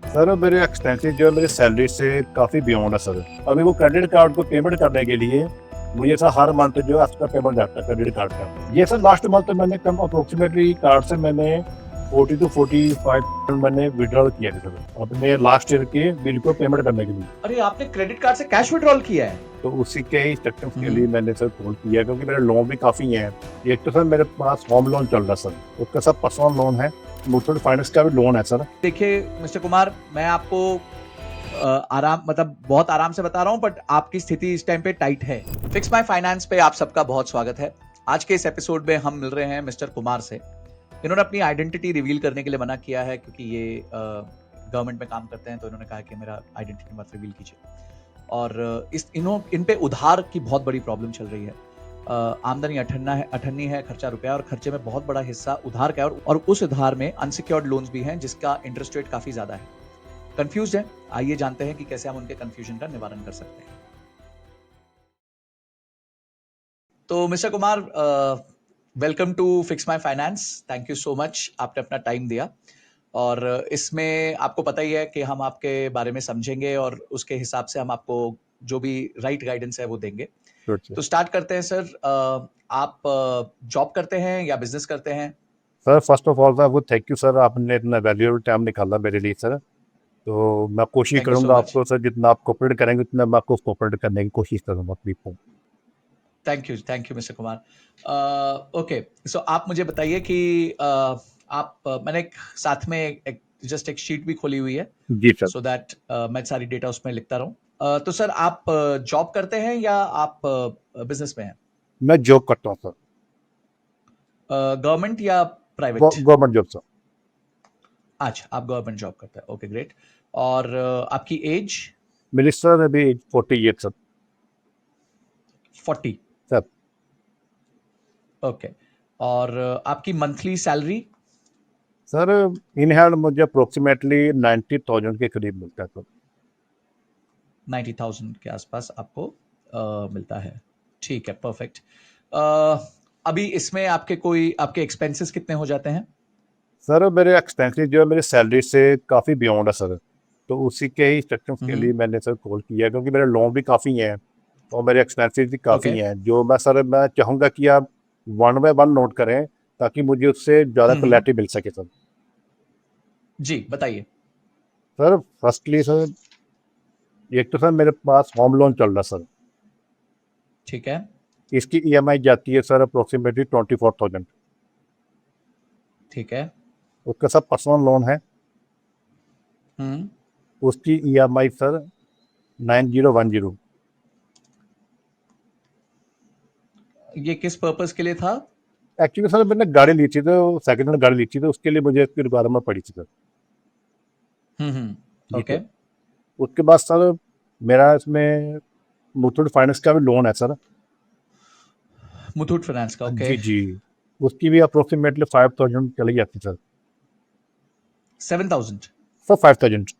Sir मेरे expenses जो है मेरी सैलरी से काफ़ी बियॉन्ड है सर। अभी वो क्रेडिट कार्ड को पेमेंट करने के लिए मुझे सर हर मंथ जो है एक्स्ट्रा पेमेंट जाता है क्रेडिट कार्ड का। ये सर लास्ट मंथ मैंने कम अप्रोक्सीमेटली कार्ड से मैंने 40 to 45 मैंने विड्रॉल किया है सर अपने लास्ट ईयर के बिल को पेमेंट करने के लिए। अरे आपने क्रेडिट कार्ड से कैश विड्रॉल किया है? तो उसी के ही स्ट्रक्चर के लिए मैंने सर कॉल किया है, क्योंकि मेरे लोन भी काफ़ी हैं। एक तो सर मेरे पास होम लोन चल रहा है सर, उसका सब पर्सनल लोन है, मुथूट फाइनेंस का भी लोन है सर। देखिए मिस्टर कुमार, मैं आपको बहुत आराम से बता रहा हूं, बट आपकी स्थिति इस टाइम पे टाइट है। फिक्स माय फाइनेंस पे आप सबका बहुत स्वागत है। आज के इस एपिसोड में हम मिल रहे हैं मिस्टर कुमार से। इन्होंने अपनी आइडेंटिटी रिवील करने के लिए मना किया है, क्योंकि ये गवर्नमेंट में काम करते हैं, तो इन्होंने कहा कि मेरा आइडेंटिटी मत रिवील कीजिए। और इन पे उधार की बहुत बड़ी प्रॉब्लम चल रही है। आमदनी अठन्नी है, खर्चा रुपया, और खर्चे में बहुत बड़ा हिस्सा उधार का है, और उस उधार में अनसिक्योर्ड लोन्स भी हैं, जिसका इंटरेस्ट रेट काफी ज्यादा है। कंफ्यूज है? आइए जानते हैं कि कैसे हम उनके कंफ्यूजन का निवारण कर सकते हैं। तो mister Kumar, welcome to Fix My Finance. Thank you so much, आपने अपना टाइम दिया। और इसमें आपको पता ही है कि हम आपके बारे में समझेंगे, और उसके हिसाब से हम आपको जो भी राइट गाइडेंस है वो देंगे। तो स्टार्ट करते हैं सर। आप जॉब करते हैं या बिजनेस करते हैं? सर फर्स्ट ऑफ ऑल आपको थैंक यू सर, आपने इतना वैल्यूएबल टाइम निकाला मेरे लिए सर। तो मैं कोशिश थैंक यू सो करूंगा मच। आपको सर, जितना आप कोऑपरेट करेंगे उतना मैं आपको कोऑपरेट करने की कोशिश करूंगा अपनी को। Thank you mister Kumar. Okay, so आप मुझे बताइए कि मैंने एक साथ में जस्ट एक शीट भी खोली हुई है, जी सर। सो दैट मैं सारी डेटा उसमें लिखता रहूं। तो सर, आप जॉब करते हैं या आप बिजनेस में हैं? मैं जॉब करता हूँ सर, गवर्नमेंट या प्राइवेट? Government job sir. अच्छा, आप गवर्नमेंट जॉब करते हैं। Okay, great. और आपकी एज? मेरी सर अभी 40 ईयर सर। 40? Sir okay. और आपकी monthly salary? Sir in hand मुझे अप्रोक्सीमेटली 90,000 के करीब मिलता है सर। 90,000 के आसपास आपको मिलता है। ठीक है, परफेक्ट। अभी इसमें आपके एक्सपेंसेस कितने हो जाते हैं? सर मेरे एक्सपेंसेस जो है मेरी सैलरी से काफ़ी बियॉन्ड है सर। तो उसी के ही स्ट्रक्चर के लिए मैंने सर कॉल किया है, क्योंकि मेरे लोन भी काफ़ी हैं और मेरे एक्सपेंसेस भी ओके। काफ़ी हैं, जो मैं चाहूँगा कि आप वन बाय वन नोट करें, ताकि मुझे उससे ज़्यादा क्लैरिटी मिल सके सर। जी, बताइए। सर फर्स्टली सर, एक तो सर मेरे पास होम लोन चल रहा सर। ठीक है। इसकी ईएमआई जाती है सर अप्रोक्सीमेटली 24,000। ठीक है। उसका सब पर्सनल लोन है, हम्म। उसकी ईएमआई सर 9010। ये किस पर्पस के लिए था? एक्चुअली सर मैंने गाड़ी ली थी, तो सेकंड हैंड गाड़ी ली थी, तो उसके लिए मुझे इसकी रिक्वायरमेंट पड़ी थी सर। जी ओके। सर। उसके बाद सर मेरा इसमें मुथूट फाइनेंस का भी लोन है सर। मुथूट फाइनेंस का? ओके। जी जी। उसकी भी अप्रोक्सीमेटली 5,000 चली जाती सर। 7,000? सर 5,000।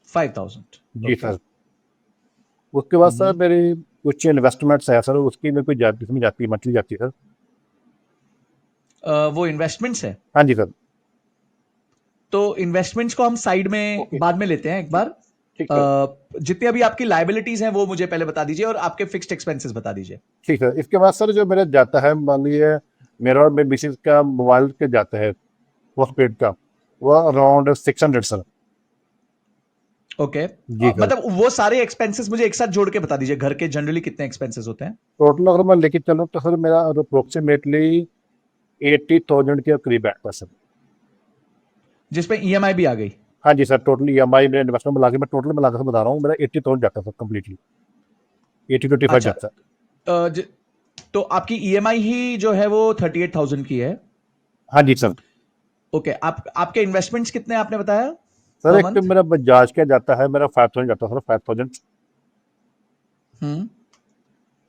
5,000? जी ओके। सर। उसके बाद सर मेरी कुछ इन्वेस्टमेंट्स है सर, उसकी मेरे को जाती इसमें जाती मंथली जाती है सर। वो इन्वेस्टमेंट्स है? हाँ जी सर। तो इन्वेस्टमेंट्स को हम साइड में बाद में लेते हैं एक बार। ठीक सर। जितनी अभी आपकी लाइबिलिटीज हैं वो मुझे पहले बता दीजिए, और आपके फिक्स्ड एक्सपेंसेस बता दीजिए। ठीक है, इसके बाद सर जो मेरा जाता है, मान लीजिए मेरा और मेरे मिसेज का मोबाइल के जाता है पोस्टपेड का, वो अराउंड 600 सर। ओके। जी सर। मतलब वो सारे एक्सपेंसेस मुझे एक साथ जोड़ के बता दीजिए, घर के जनरली कितने एक्सपेंसेस होते हैं? टोटल अगर मैं लेके चलूँ तो सर मेरा अप्रोक्सीमेटली 80,000 के करीब बैठता सर। जिसपे ईएमआई भी आ गई? हाँ जी सर, टोटल ईएमआई मेरे इन्वेस्टमेंट मिला के, मैं टोटल मिला के बता रहा हूँ, मेरा 80,000 जाता है सर कम्प्लीटली। 80-85 अच्छा। जाता है। तो आपकी ईएमआई ही जो है वो 38,000 की है? हाँ जी सर। ओके। आपके इन्वेस्टमेंट्स कितने आपने बताया सर पर एक तो मंथ? मेरा बजाज का जाता है, मेरा 5,000 जाता है सर, 5,000। हम्म।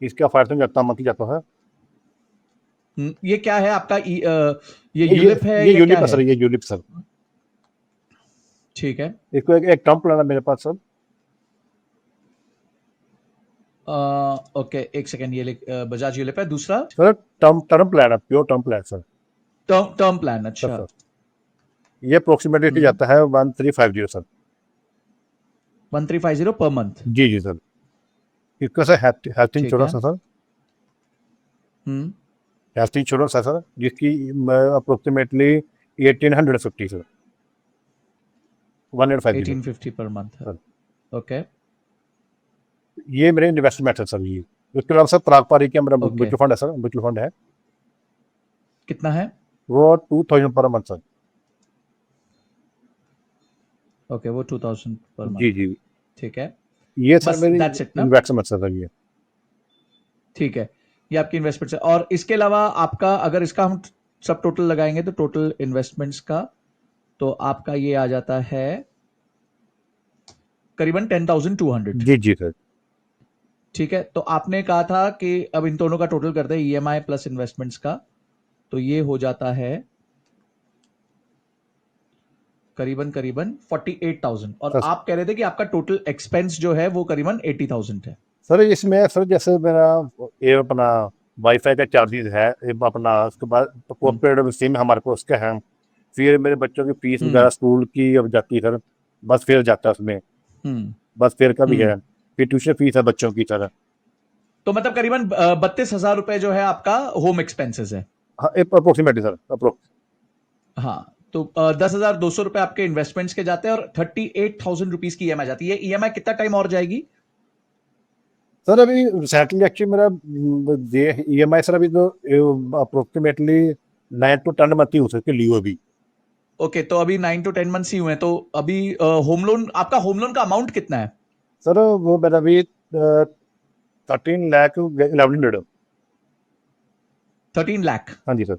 इसका 5,000 जाता मंथली जाता है। ये क्या है आपका? ये ये यूलिप है ये या क्या यूलिप है है? सर, ये यूलिप सर। ठीक है। इसको एक टर्म प्लान है मेरे पास सर। ओके, एक सेकेंड, बजाज यूलिप है। दूसरा? सर टर्म टर्म प्लान है, pure term plan sir. Term plan, sir अच्छा। सर ये अप्रोक्सीमेटली जाता है 1350 सर। 1350 per month. जी जी सर। इसका सर हेल्थ ठीक इंश्योरेंस है। है सर। हम्म। हेल्थ इंश्योरेंस है सर, जिसकी अप्रोक्सीमेटली 1850 सर, 1850 1850 पर मंथ है। सर। ओके ये मेरे इन्वेस्टमेंट है सर। ये उसके अलावा सर प्रागपारी का मेरा ओके। म्यूचुअल फंड है सर, म्यूचुअल फंड है। कितना है? वो 2000 पर मंथ सर। ओके, वो 2000 पर जी मंथ। जी। ठीक है। ये सर बस मेरी दैट्स इट ना? इन्वेस्टमेंट सर ये। ठीक है, ये आपकी इन्वेस्टमेंट है। और इसके अलावा आपका, अगर इसका हम सब टोटल लगाएंगे तो टोटल इन्वेस्टमेंट्स का तो आपका ये आ जाता है करीबन 10,200। जी जी सर। ठीक है, तो आपने कहा था कि अब इन दोनों का टोटल करते हैं, ईएमआई प्लस इन्वेस्टमेंट्स का, तो ये हो जाता है करीबन करीबन 48,000। और सर आप कह रहे थे कि आपका टोटल एक्सपेंस जो है वो करीबन 80,000 है। सर इसमें सर जैसे मेरा ये अपना वाईफाई का चार्जेस है, ये अपना उसके बाद हम्म पोस्टपेड सिम हमारे पास उसका है। फिर मेरे बच्चों की फीस हम्म वगैरह स्कूल की अब जाती है सर, बस फेयर जाता है उसमें, हम्म बस फेयर का भी हम्म। है। फिर ट्यूशन फीस है बच्चों की सर। तो मतलब करीबन 32,000 रुपए जो है आपका होम एक्सपेंसेस है। हाँ अप्रोक्सीमेटली सर, अप्रोक्स। हाँ, तो 10,200 रुपए आपके इन्वेस्टमेंट्स के जाते हैं और 38,000 रुपीज की ईएमआई जाती है। ईएमआई कितना टाइम और जाएगी? सर अभी रिसेंटली एक्चुअली मेरा ई एम आई सर अभी तो अप्रोक्सीमेटली 9 to 10 मंथ ही हो सकती ली अभी। ओके, तो अभी 9 to 10 मंथ्स ही हुए हैं, तो अभी होम लोन, आपका होम लोन का अमाउंट कितना है? सर वो मेरा अभी 13 लाख 1100। 13 लाख। हाँ जी सर।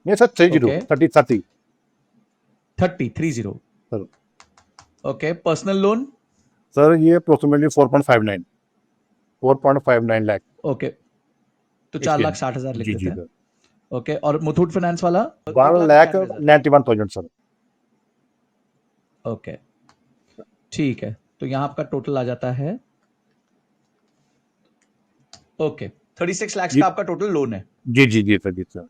नहीं sir 30, okay, 30 30 sir. Okay. Personal loan? Sir ये अप्रोक्सीमेटली 4.59 लाख ओके, तो चार इसके। लाख साठ हजार लिख जी देते जी हैं। सर। ओके, और मुथूट फाइनेंस वाला? 1,91,000। 1,91,000 सर। ओके, ठीक है, तो यहां आपका टोटल आ जाता है, ओके, 36 लाख जी का आपका टोटल लोन है। जी जी जी सर, जी सर।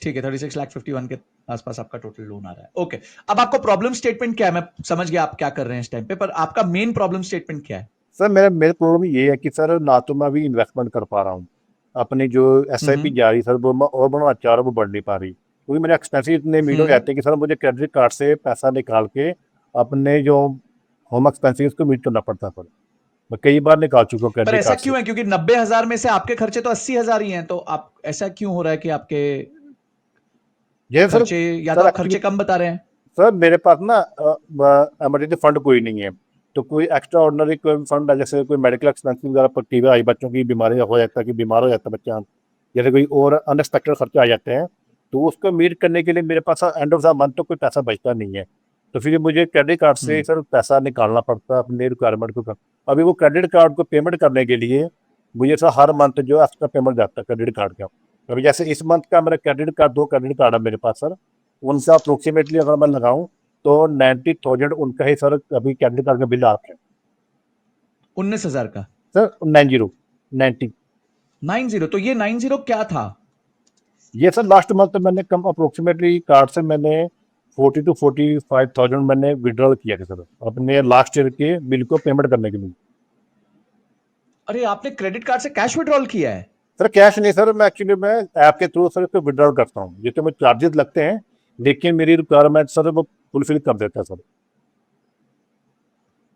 ठीक है, 36,51 के आसपास आपका टोटल लोन आ रहा है। ओके, अब आपको प्रॉब्लम स्टेटमेंट क्या है? मैं समझ गया आप क्या कर रहे हैं इस टाइम पे, पर आपका मेन प्रॉब्लम स्टेटमेंट क्या है? सर मेरा मेरे प्रॉब्लम ये है कि सर ना तो मैं अभी इन्वेस्टमेंट कर पा रहा हूँ, अपनी जो एस आई पी हम्म जा रही सर वो मैं और बढ़ना चाह रहा हूँ, वो बढ़ नहीं पा रही क्योंकि मेरे एक्सपेंसिव इतने मीट हो हम्म। जाते हैं कि सर मुझे क्रेडिट कार्ड से पैसा निकाल के अपने जो होम एक्सपेंसिव को मीट करना पड़ता है सर। मैं कई बार निकाल चुका हूँ पर क्रेडिट ऐसा कार्ड से। क्यों है? क्योंकि 90,000 में से आपके खर्चे तो 80,000 ही हैं, तो आप ऐसा क्यों हो रहा है कि आपके ये सर, खर्चे, या तो सर आप एक्चुअली खर्चे कम बता रहे हैं? सर मेरे पास ना इमरजेंसी फंड कोई नहीं है। तो कोई एक्स्ट्रा ऑर्डनरी कोई फंड है, जैसे कोई मेडिकल एक्सपेंसिव वगैरह पट्टी आई, बच्चों की बीमारी हो जाता है कि बीमार हो जाता है बच्चा, जैसे कोई और अनएक्सपेक्टेड खर्चे आ जाते हैं, तो उसको मीट करने के लिए मेरे पास एंड ऑफ द मंथ तो कोई पैसा बचता नहीं है। तो फिर मुझे क्रेडिट कार्ड से हम्म। सर पैसा निकालना पड़ता है अपने रिक्वायरमेंट को अभी वो क्रेडिट कार्ड को पेमेंट करने के लिए मुझे सर हर मंथ जो एक्स्ट्रा पेमेंट जाता है क्रेडिट कार्ड का। अभी जैसे इस मंथ का मेरा क्रेडिट कार्ड, 2 क्रेडिट कार्ड है मेरे पास सर, उनसे अप्रोक्सीमेटली अगर मैं लगाऊं तो 90,000 उनका ही सर अभी क्रेडिट कार्ड का बिल आ रहा है 19,000 का? सर। 90 90, तो ये 90 क्या था? ये सर लास्ट मंथ मैंने कम अप्रोक्सीमेटली कार्ड से मैंने 40 to 45,000 मैंने विड्रॉल किया था सर अपने लास्ट ईयर के बिल को पेमेंट करने के लिए। अरे, आपने क्रेडिट कार्ड से कैश विड्रॉल किया है? सर कैश नहीं सर, मैं एक्चुअली मैं ऐप के थ्रू सर इसको विड्रॉल करता हूँ, जिसके मुझे चार्जेस लगते हैं, लेकिन मेरी रिक्वायरमेंट सर वो फुलफिल कर देता है सर।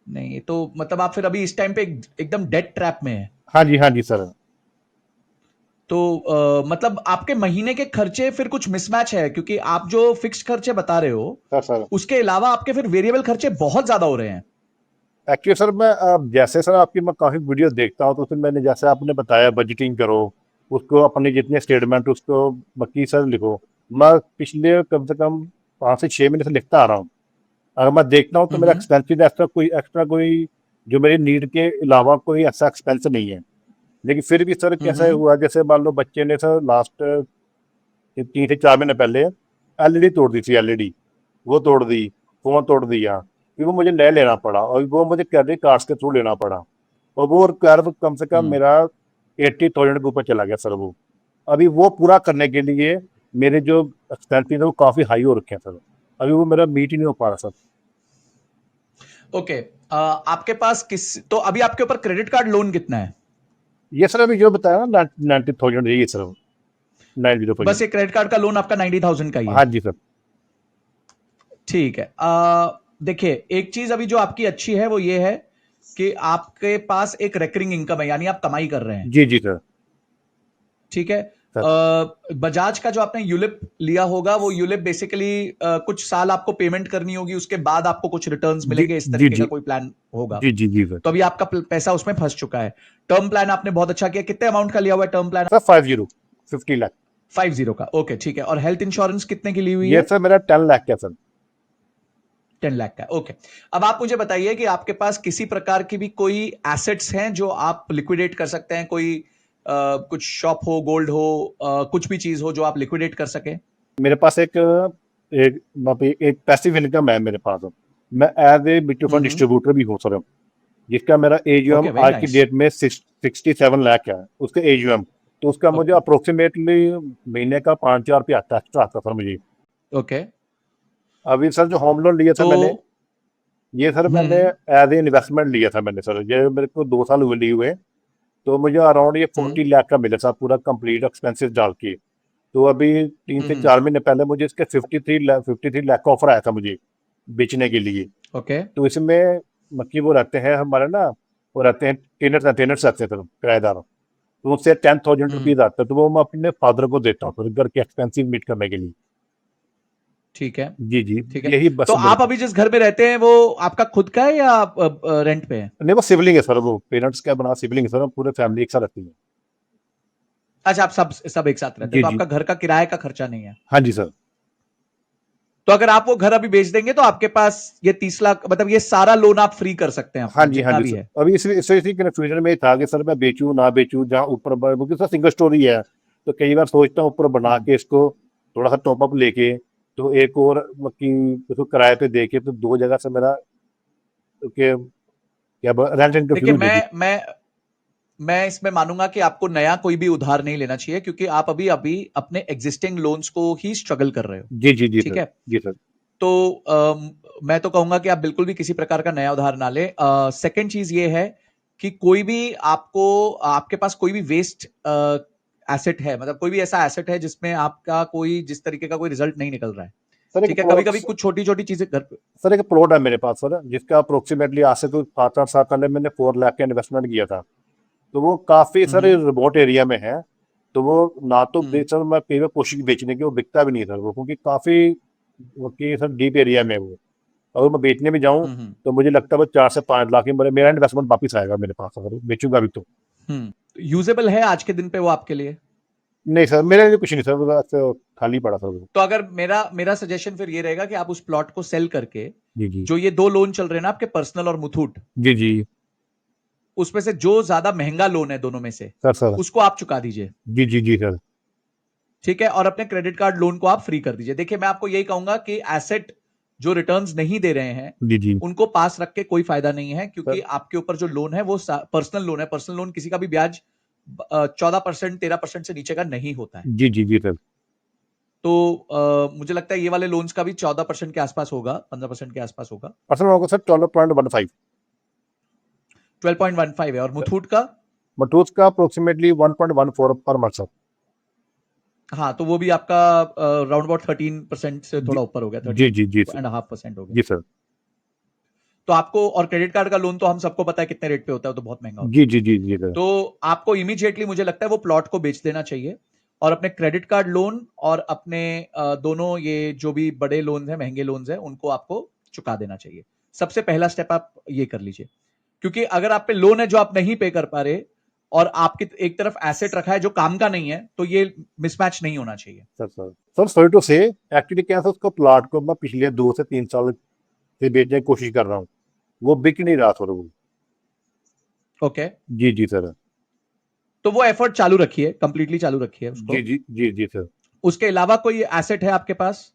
नहीं, तो मतलब आप फिर अभी इस टाइम पे एकदम डेट ट्रैप में है। हाँ जी सर। तो मतलब आपके महीने के खर्चे फिर कुछ मिसमैच है, क्योंकि आप जो फिक्स्ड खर्चे बता रहे हो सर सर उसके अलावा आपके फिर वेरिएबल खर्चे बहुत ज्यादा हो रहे हैं। एक्चुअली सर मैं जैसे सर आपकी मैं काफ़ी वीडियो देखता हूँ, तो उसमें मैंने जैसे आपने बताया बजटिंग करो, उसको अपने जितने स्टेटमेंट उसको बाकी सर लिखो। मैं पिछले कम से कम 5 से 6 महीने से लिखता आ रहा हूँ। अगर मैं देखता हूँ तो मेरा हम्म एक्सपेंसिव एक्स्ट्रा कोई जो मेरी नीड के अलावा कोई ऐसा एक्सपेंस नहीं है। लेकिन फिर भी सर कैसा हम्म हुआ, जैसे मान लो बच्चे ने सर लास्ट 3 से 4 महीने पहले एलईडी तोड़ दी थी, एलईडी वो तोड़ दी, फोन तोड़ दिया, फिर वो मुझे नया लेना पड़ा और वो मुझे क्रेडिट कार्ड के थ्रू लेना पड़ा, और वो कर्व कम से कम हम्म मेरा 80,000 के ऊपर चला गया सर वो। अभी वो पूरा करने के लिए मेरे जो एक्सपेंसेस है वो काफ़ी हाई हो रखे हैं सर, अभी वो मेरा मीट ही नहीं हो पा रहा सर। ओके, आपके पास किस तो अभी आपके ऊपर क्रेडिट कार्ड लोन कितना है? ये सर अभी जो बताया ना 90,000 यही है सर, 90,000। बस ये क्रेडिट कार्ड का लोन आपका 90,000 का ही है? हाँ जी सर। ठीक है। देखिए, एक चीज अभी जो आपकी अच्छी है वो ये है कि आपके पास एक रेकरिंग इनकम है, यानी आप कमाई कर रहे हैं। जी जी सर। ठीक है। सर बजाज का जो आपने यूलिप लिया होगा, वो यूलिप बेसिकली कुछ साल आपको पेमेंट करनी होगी, उसके बाद आपको कुछ रिटर्न्स जी मिलेंगे, इस जी तरीके का जी कोई प्लान होगा। जी जी जी सर। तो अभी आपका पैसा उसमें फंस चुका है। टर्म प्लान आपने बहुत अच्छा किया। कितने अमाउंट का लिया हुआ है टर्म प्लान? सर 50 लाख। 50 का। ओके, ठीक है। और हेल्थ इंश्योरेंस कितने की ली हुई ये है? सर मेरा 10 लाख का सर। 10 लाख का। ओके। अब आप मुझे बताइए कि आपके पास किसी प्रकार की भी कोई एसेट्स हैं जो आप लिक्विडेट कर सकते हैं? कोई कुछ शॉप हो, गोल्ड हो, कुछ भी चीज हो जो आप लिक्विडेट कर सके? मेरे पास एक एक एक पैसिव इनकम है मेरे पास। मैं as a mutual fund hmm. Distributor भी हूँ सर, जिसका मेरा एजीएम ओके, वेरी आज की नाइस। डेट में 67 लाख है उसका एजीएम। तो उसका मुझे ओके। अप्रोक्सीमेटली महीने का 5,000 रुपया आता एक्स्ट्रा आता सर मुझे। ओके। अभी सर जो होम लोन लिया था तो मैंने, ये सर मैंने हम्म। एज ए इन्वेस्टमेंट लिया था मैंने सर, ये मेरे को 2 साल हुए लिए हुए। तो मुझे अराउंड ये हम्म। 40 लाख का मिला था पूरा कंप्लीट एक्सपेंसेस डाल के। तो अभी 3 से 4 महीने पहले मुझे इसके 53 लाख का ऑफर आया था मुझे बेचने के लिए। ओके। तो इसमें मक्की वो रहते हैं हमारे ना, वो रहते हैं टेनर्स रहते हैं सर, किराएदार। तो उससे 10,000 हम्म। रुपीज आता है, तो वो मैं अपने फादर को देता हूँ फिर घर के एक्सपेंसिव मीट करने के लिए। ठीक है। जी जी। ठीक है। यही तो बस मेरे आप पास। अभी जिस घर में रहते हैं वो आपका खुद का है या आप रेंट पे है? नहीं वो सिबलिंग है सर, वो पेरेंट्स क्या बना सिबलिंग है सर, पूरे फैमिली एक साथ रहती है। अच्छा, आप सब एक साथ रहते हैं, जी तो जी। आपका घर का किराए का खर्चा नहीं है? हाँ जी सर। तो अगर आप वो घर अभी बेच देंगे तो आपके पास ये 30 लाख, मतलब ये सारा लोन आप फ्री कर सकते हैं हाँ अपना, जी हाँ जितना जी भी सर। है। अभी इसी कन्फ्यूजन में था कि सर मैं बेचूं ना बेचूं, जहाँ ऊपर क्योंकि सर सिंगल स्टोरी है। तो कई बार सोचता हूँ ऊपर बना हम्म। के इसको थोड़ा सा टॉप अप लेके, तो एक और कि उसको किराए पे दे के, तो दो जगह से मेरा के क्या रेंट इनकम देखिए, शुरू हो जाएगी। मैं इसमें मानूंगा कि आपको नया कोई भी उधार नहीं लेना चाहिए, क्योंकि आप अभी अभी अपने एग्जिस्टिंग लोन्स को ही स्ट्रगल कर रहे हो। जी जी जी ठीक सर। है। जी सर। तो मैं तो कहूंगा कि आप बिल्कुल भी किसी प्रकार का नया उधार ना लें। सेकंड चीज ये है कि कोई भी आपको, आपके पास कोई भी वेस्ट एसेट है, मतलब कोई भी ऐसा एसेट है जिसमें आपका कोई जिस तरीके का कोई रिजल्ट नहीं निकल रहा है। सर एक ठीक है। कभी प्लॉट कभी कुछ छोटी छोटी चीजें घर पे। सर एक प्लॉट है मेरे पास सर, जिसका अप्रोक्सीमेटली आज से कोई 7-8 साल पहले मैंने 4 लाख का इन्वेस्टमेंट किया था। तो वो काफी सर हम्म। रिमोट एरिया में है। तो वो ना तो हम्म। बेच, सर मैं कई बार कोशिश बेचने की, वो बिकता भी नहीं सर वो, क्योंकि काफी वो कि सर डीप एरिया में है वो। अगर मैं बेचने भी जाऊं हम्म। तो मुझे लगता है वो 4 से 5 लाख में मेरा इन्वेस्टमेंट वापस आएगा मेरे पास, अगर बेचूंगा भी तो। यूजेबल है आज के दिन पे वो आपके लिए? नहीं सर मेरे लिए कुछ नहीं सर, वो ऐसे खाली पड़ा सर वो। तो अगर मेरा मेरा सजेशन फिर ये रहेगा कि आप उस प्लॉट को सेल करके, जी जी जो ये दो लोन चल रहे हैं ना आपके, पर्सनल और मुथूट, जी जी। उसमें से जो ज्यादा महंगा लोन है दोनों में से, सर सर। उसको आप चुका दीजिए। जी जी जी सर। ठीक है। और अपने क्रेडिट कार्ड लोन को आप फ्री कर दीजिए। देखिए, मैं आपको यही कहूंगा कि एसेट जो रिटर्न्स नहीं दे रहे हैं जी जी उनको पास रख के कोई फायदा नहीं है, सर। क्योंकि आपके ऊपर जो लोन है वो पर्सनल लोन है। पर्सनल लोन किसी का भी ब्याज 14% 13% से नीचे का नहीं होता है। जी जी जी सर। तो मुझे लगता है ये वाले लोन्स का भी 14% के आसपास होगा, 15% के आसपास होगा। पर्सनल होगा सर 12.15। 12.15 है। और मुथूट का? मटूस का अप्रोक्सीमेटली 1.14 पर मंथ सर। हाँ, तो वो भी आपका राउंड अबाउट 13% से जी थोड़ा ऊपर हो गया, जी जी जी सर। 13.5% हो गया। जी सर। तो आपको, और क्रेडिट कार्ड का लोन तो हम सबको पता है कितने रेट पे होता है, तो बहुत महंगा होता जी है। जी जी जी सर। तो आपको इमीडिएटली मुझे लगता है वो प्लॉट को बेच देना चाहिए, और अपने क्रेडिट कार्ड लोन और अपने दोनों ये जो भी बड़े लोन हैं, महंगे लोन हैं, उनको आपको चुका देना चाहिए। सबसे पहला स्टेप आप ये कर लीजिए, क्योंकि अगर आप पे लोन है जो आप नहीं पे कर पा रहे, और आपकी एक तरफ एसेट रखा है जो काम का नहीं है, तो ये मिसमैच नहीं होना चाहिए। Sir sir sir sorry to say, actually क्या है उसको प्लाट को मैं पिछले 2 से 3 साल से बेचने की कोशिश कर रहा हूँ, वो बिक नहीं रहा सर वो। ओके। जी जी सर। तो वो एफर्ट चालू रखिए, कंप्लीटली चालू रखिए जी उसको। जी जी जी सर। उसके अलावा कोई एसेट है आपके पास?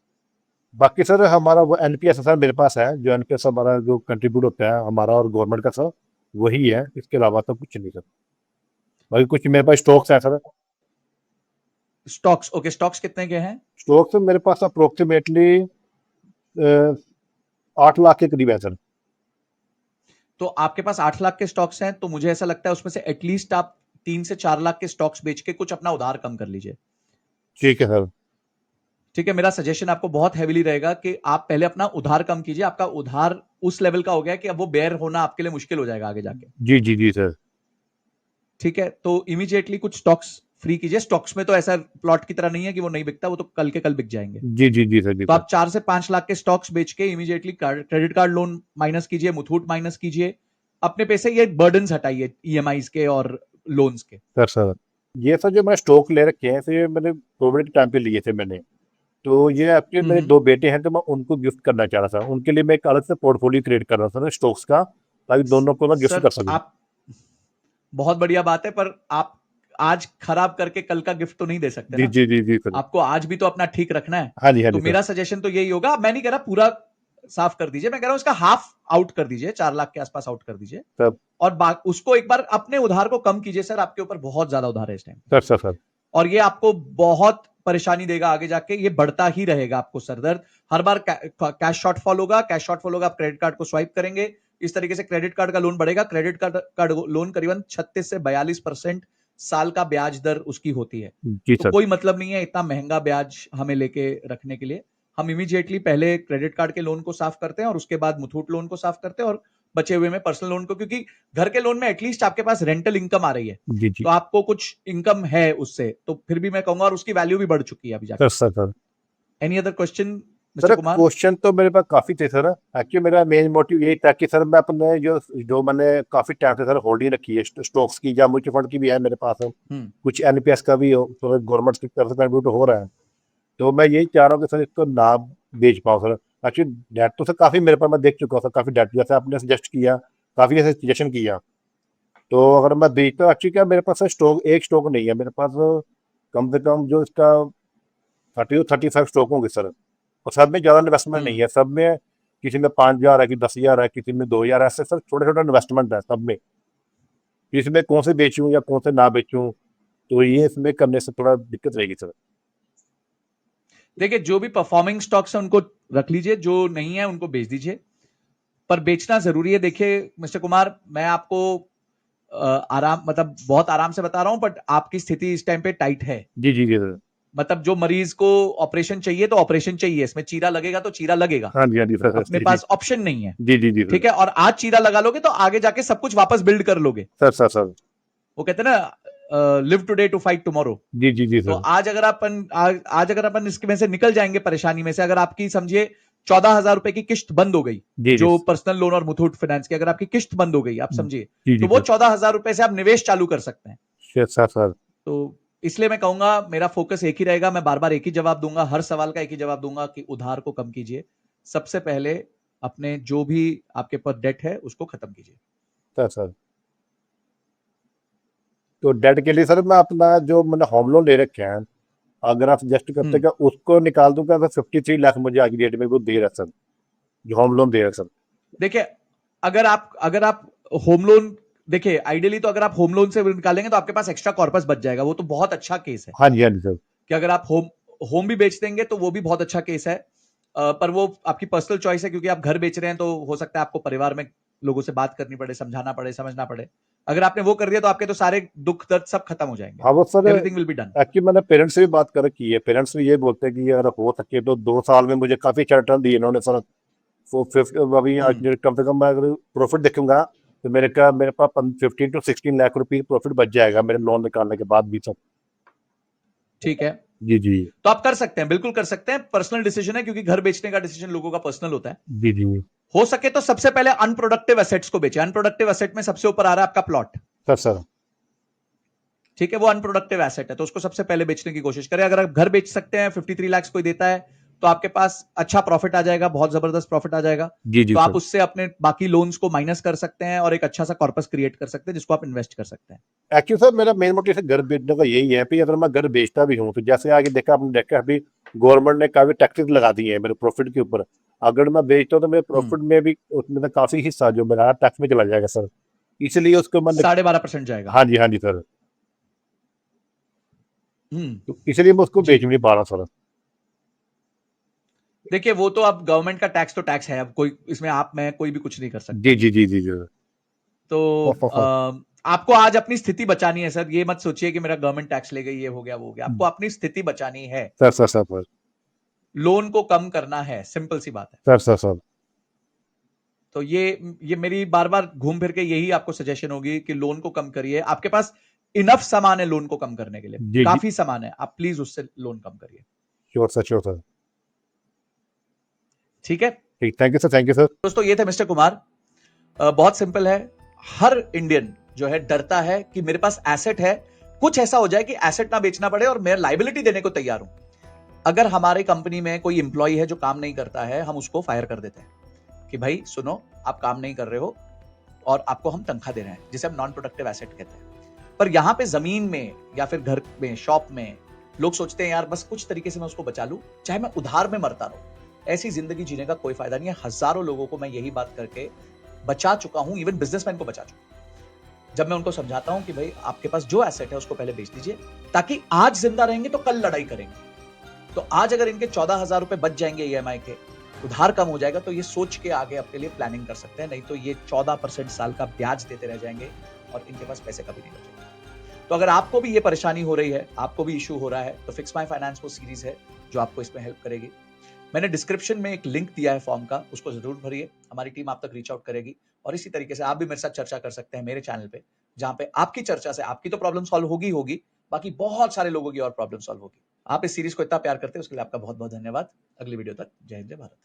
बाकी सर हमारा वो एनपीएस सर मेरे पास है, जो एनपीएस हमारा जो कंट्रीब्यूट होता है हमारा और गवर्नमेंट का सर, वही है, इसके अलावा तो कुछ नहीं सर। बाकी कुछ मेरे पास स्टॉक्स हैं सर। स्टॉक्स, ओके, स्टॉक्स कितने के हैं? स्टॉक्स मेरे पास अप्रोक्सीमेटली 8 लाख के करीब है सर। तो आपके पास 8 लाख के स्टॉक्स हैं, तो मुझे ऐसा लगता है उसमें से एटलीस्ट आप 3 से 4 लाख के स्टॉक्स बेच के कुछ अपना उधार कम कर लीजिए। ठीक है सर। ठीक है, मेरा सजेशन आपको बहुत हैवीली रहेगा कि आप पहले अपना उधार कम कीजिए। आपका उधार उस लेवल का हो गया कि अब वो बेयर होना आपके लिए मुश्किल हो जाएगा आगे जाके। जी जी जी सर। ठीक है, तो इमीडिएटली कुछ स्टॉक्स फ्री कीजिए। स्टॉक्स में तो ऐसा प्लॉट की तरह नहीं है कि वो नहीं बिकता, वो तो कल के कल बिक जाएंगे। जी जी जी सर। जी तो सर। आप 4 से 5 लाख के स्टॉक्स बेच के immediately credit card loan minus कीजिए, मुथूट माइनस कीजिए। अपने पैसे ये बर्डन हटाइए ईएमआईज के और लोन्स के। सर ये सर जो मैं स्टॉक ले रखे हैं, ये मैंने कोविड के टाइम पे लिए थे मैंने। तो ये एक्चुअली मेरे 2 बेटे हैं, तो मैं उनको गिफ्ट करना चाह रहा था। उनके लिए मैं एक अलग से पोर्टफोलियो क्रिएट कर रहा था स्टॉक्स का, ताकि दोनों को मैं गिफ्ट सर कर सकूं। आप, बहुत बढ़िया बात है, पर आप आज खराब करके कल का गिफ्ट तो नहीं दे सकते जी ना। जी जी जी सर। आपको आज भी तो अपना ठीक रखना है। हाँ जी हाँ तो जी सर। मेरा सजेशन तो यही होगा, मैं नहीं कह रहा पूरा साफ कर दीजिए, मैं कह रहा हूं इसका हाफ आउट कर दीजिए, 4 लाख के आसपास आउट कर दीजिए। सर और उसको एक बार अपने उधार को कम कीजिए। सर आपके ऊपर बहुत ज्यादा उधार है इस टाइम, सर। और ये आपको बहुत परेशानी देगा आगे जाके। ये बढ़ता ही रहेगा आपको सरदर्द। हर बार कैश शॉर्टफॉल होगा, कैश शॉर्टफॉल होगा, आप क्रेडिट कार्ड को स्वाइप करेंगे, इस तरीके से क्रेडिट कार्ड का लोन बढ़ेगा। क्रेडिट कार्ड लोन करीबन 36 से 42% साल का ब्याज दर उसकी होती है। जी तो सर। कोई मतलब नहीं है इतना महंगा ब्याज हमें लेके रखने के लिए। हम इमीडिएटली पहले क्रेडिट कार्ड के लोन को साफ करते हैं और उसके बाद मुथूट लोन को साफ करते हैं, और बचे हुए में पर्सनल लोन को, क्योंकि घर के लोन में एटलीस्ट आपके पास रेंटल इनकम आ रही है, जी जी तो आपको कुछ इनकम है उससे, तो फिर भी मैं कहूंगा, और उसकी वैल्यू भी बढ़ चुकी है अभी सर। जाके। Sir any other question mister sir Kumar? Question तो मेरे पास काफ़ी थे सर। एक्चुअली मेरा मेन मोटिव यही था कि सर मैं अपने जो जो मैंने काफ़ी टाइम से सर होल्डिंग रखी है स्टॉक्स की, या म्यूचुअल फंड की भी है मेरे पास, हम्म कुछ एनपीएस का भी हो, तो गवर्नमेंट की तरफ से कंट्रीब्यूट हो रहा है। तो मैं यही चाह रहा हूँ कि सर इसको ना बेच पाऊँ सर। एक्चुअली डेट तो सर काफ़ी मेरे पास मैं देख चुका हूँ सर, काफ़ी डेट जैसे आपने सजेस्ट किया, काफ़ी ऐसे सजेशन किया। तो अगर मैं बेचता हूँ, एक्चुअली क्या मेरे पास सर स्टॉक एक स्टॉक नहीं है मेरे पास, कम से कम जो इसका 30 to 35 स्टॉक होंगे सर। और सब में ज़्यादा इन्वेस्टमेंट नहीं हम्म है, सब में किसी में 5,000 है, कि 10,000 है, किसी में 2,000, ऐसे सर छोटे छोटे इन्वेस्टमेंट है सब में। इसमें कौन से बेचूं या कौन से ना बेचूं, तो ये इसमें करने से थोड़ा दिक्कत रहेगी सर। देखिए, जो भी परफॉर्मिंग स्टॉक्स है उनको रख लीजिए, जो नहीं है उनको बेच दीजिए, पर बेचना जरूरी है। देखिए मिस्टर कुमार, मैं आपको आराम, मतलब बहुत आराम से बता रहा हूं, बट आपकी स्थिति इस टाइम पे टाइट है। जी जी जी सर। मतलब जो मरीज को ऑपरेशन चाहिए तो ऑपरेशन चाहिए, इसमें चीरा लगेगा तो चीरा लगेगा। हाँ जी हाँ जी सर। अपने जी जी पास ऑप्शन नहीं है। जी जी जी सर। ठीक है, और आज चीरा लगा लोगे तो आगे जाके सब कुछ वापस बिल्ड कर लोगे। सर। वो कहते हैं ना, live today to fight tomorrow. जी जी जी तो सर। आज अगर अपन इसके में से निकल जाएंगे, परेशानी में से, अगर आपकी समझिए 14,000 रुपए की किश्त बंद हो गई, जी जी जो पर्सनल लोन और मुथूट फाइनेंस की अगर आपकी किश्त बंद हो गई, आप समझिए, जी जी तो वो सर। 14,000 रुपए से आप निवेश चालू कर सकते हैं। सर। तो इसलिए मैं कहूंगा, मेरा फोकस एक ही रहेगा, मैं बार बार एक ही जवाब दूंगा, हर सवाल का एक ही जवाब दूंगा कि उधार को कम कीजिए। सबसे पहले अपने जो भी आपके पास डेट है उसको खत्म कीजिए। सर तो डेट के लिए सर मैं अपना जो मैंने होम लोन ले रखे हैं, अगर आप सजेस्ट करते हम्म हैं कि उसको निकाल दूं क्या, 53 लाख मुझे आज की डेट में वो दे रहा है सर, जो होम लोन दे रहा है सर। देखिए, अगर आप होम लोन, देखिए आइडियली तो अगर आप होम लोन से निकालेंगे तो आपके पास एक्स्ट्रा कॉर्पस बच जाएगा, वो तो बहुत अच्छा केस है। हाँ जी सर। कि अगर आप होम होम भी बेच देंगे तो वो भी बहुत अच्छा केस है। पर वो आपकी पर्सनल चॉइस है, क्योंकि आप घर बेच रहे हैं तो हो सकता है आपको परिवार में लोगों से बात करनी पड़े, समझाना पड़े, समझना पड़े। अगर आपने वो कर दिया तो आपके तो सारे दुख दर्द सब खत्म हो जाएंगे। हाँ वो sir, everything will be done. Actually मैंने पेरेंट्स से भी बात कर रखी है, पेरेंट्स भी ये बोलते हैं कि अगर हो सके तो 2 साल में मुझे काफ़ी अच्छा रिटर्न दिए इन्होंने सर। तो अभी आज हम्म कम से कम मैं अगर प्रॉफिट देखूंगा, तो मेरे पास 15 to 16 लाख रुपये प्रॉफिट बच जाएगा मेरे लोन निकालने के बाद भी सर। ठीक है, जी जी तो आप कर सकते हैं, बिल्कुल कर सकते हैं। पर्सनल डिसीजन है, क्योंकि घर बेचने का डिसीजन लोगों का पर्सनल होता है। जी जी हो सके तो सबसे पहले अनप्रोडक्टिव एसेट्स को बेचे। अनप्रोडक्टिव एसेट में सबसे ऊपर आ रहा है आपका प्लॉट। सर। ठीक है, वो अनप्रोडक्टिव एसेट है, तो उसको सबसे पहले बेचने की कोशिश करें। अगर आप घर बेच सकते हैं, 53 लाख कोई देता है, तो आपके पास अच्छा प्रॉफिट आ जाएगा, बहुत जबरदस्त प्रॉफिट आ जाएगा। जी जी तो आप सर। उससे अपने बाकी लोन्स को माइनस कर सकते हैं और एक अच्छा सा कॉर्पस क्रिएट कर सकते हैं जिसको आप इन्वेस्ट कर सकते हैं। एक्चुअली सर मेरा मेन मोटिव से घर बेचने का यही है कि अगर मैं घर बेचता भी हूँ, तो जैसे आगे देखा आपने देखा अभी गवर्नमेंट ने काफी टैक्सेस लगा दिए हैं मेरे प्रॉफिट के ऊपर। अगर मैं बेचता हूँ तो मेरे प्रॉफिट में भी उसमें से काफी हिस्सा जो मेरा टैक्स में चला जाएगा सर, इसलिए उसको मैं 12.5% जाएगा। हाँ जी सर। तो इसलिए मैं उसको जी। बेच भी नहीं पा रहा सर। देखिए वो तो अब गवर्नमेंट का टैक्स तो टैक्स है, अब कोई इसमें आप मैं कोई भी कुछ नहीं कर सकता। जी जी जी जी जी तो आपको आज अपनी स्थिति बचानी है सर, ये मत सोचिए कि मेरा गवर्नमेंट टैक्स ले गई, ये हो गया वो हो गया। आपको अपनी स्थिति बचानी है, सर सर सर लोन को कम करना है, सिंपल सी बात है। सर सर सर तो ये मेरी बार बार घूम फिर के यही आपको सजेशन होगी कि लोन को कम करिए। आपके पास इनफ सामान है लोन को कम करने के लिए, जी जी काफी सामान है, आप प्लीज उससे लोन कम करिए। Sure sir. ठीक है ठीक, thank you sir, thank you sir. दोस्तों, ये थे मिस्टर कुमार। बहुत सिंपल है। हर इंडियन जो है डरता है कि मेरे पास एसेट है, कुछ ऐसा हो जाए कि एसेट ना बेचना पड़े और मैं लाइबिलिटी देने को तैयार हूं। अगर हमारे कंपनी में कोई इंप्लॉय है जो काम नहीं करता है, हम उसको फायर कर देते हैं कि भाई सुनो, आप काम नहीं कर रहे हो और आपको हम तनख्वाह दे रहे हैं, जिसे हम नॉन प्रोडक्टिव एसेट कहते हैं। पर यहां पे जमीन में या फिर घर में, शॉप में, लोग सोचते हैं यार बस कुछ तरीके से मैं उसको बचा लूं, चाहे मैं उधार में मरता रहूं। ऐसी जिंदगी जीने का कोई फायदा नहीं है। हजारों लोगों को मैं यही बात करके बचा चुका हूं, इवन बिजनेसमैन को बचा चुका हूं। जब मैं उनको समझाता हूं कि भाई आपके पास जो एसेट है उसको पहले बेच दीजिए, ताकि आज जिंदा रहेंगे तो कल लड़ाई करेंगे। तो आज अगर इनके 14,000 रुपए बच जाएंगे ईएमआई के, उधार कम हो जाएगा, तो ये सोच के आगे अपने लिए प्लानिंग कर सकते हैं। नहीं तो ये 14% साल का ब्याज देते रह जाएंगे और इनके पास पैसे कभी नहीं बचेंगे। तो अगर आपको भी ये परेशानी हो रही है, आपको भी इशू हो रहा है, तो फिक्स माई फाइनेंस वो सीरीज है जो आपको इसमें हेल्प करेगी। मैंने डिस्क्रिप्शन में एक लिंक दिया है फॉर्म का, उसको जरूर भरिए, हमारी टीम आप तक रीच आउट करेगी। और इसी तरीके से आप भी मेरे साथ चर्चा कर सकते हैं मेरे चैनल पे, जहां पे आपकी चर्चा से आपकी तो प्रॉब्लम सॉल्व होगी, बाकी बहुत सारे लोगों की और प्रॉब्लम सॉल्व होगी। आप इस सीरीज को इतना प्यार करते हैं उसके लिए आपका बहुत बहुत धन्यवाद। अगली वीडियो तक जय हिंद, जय भारत।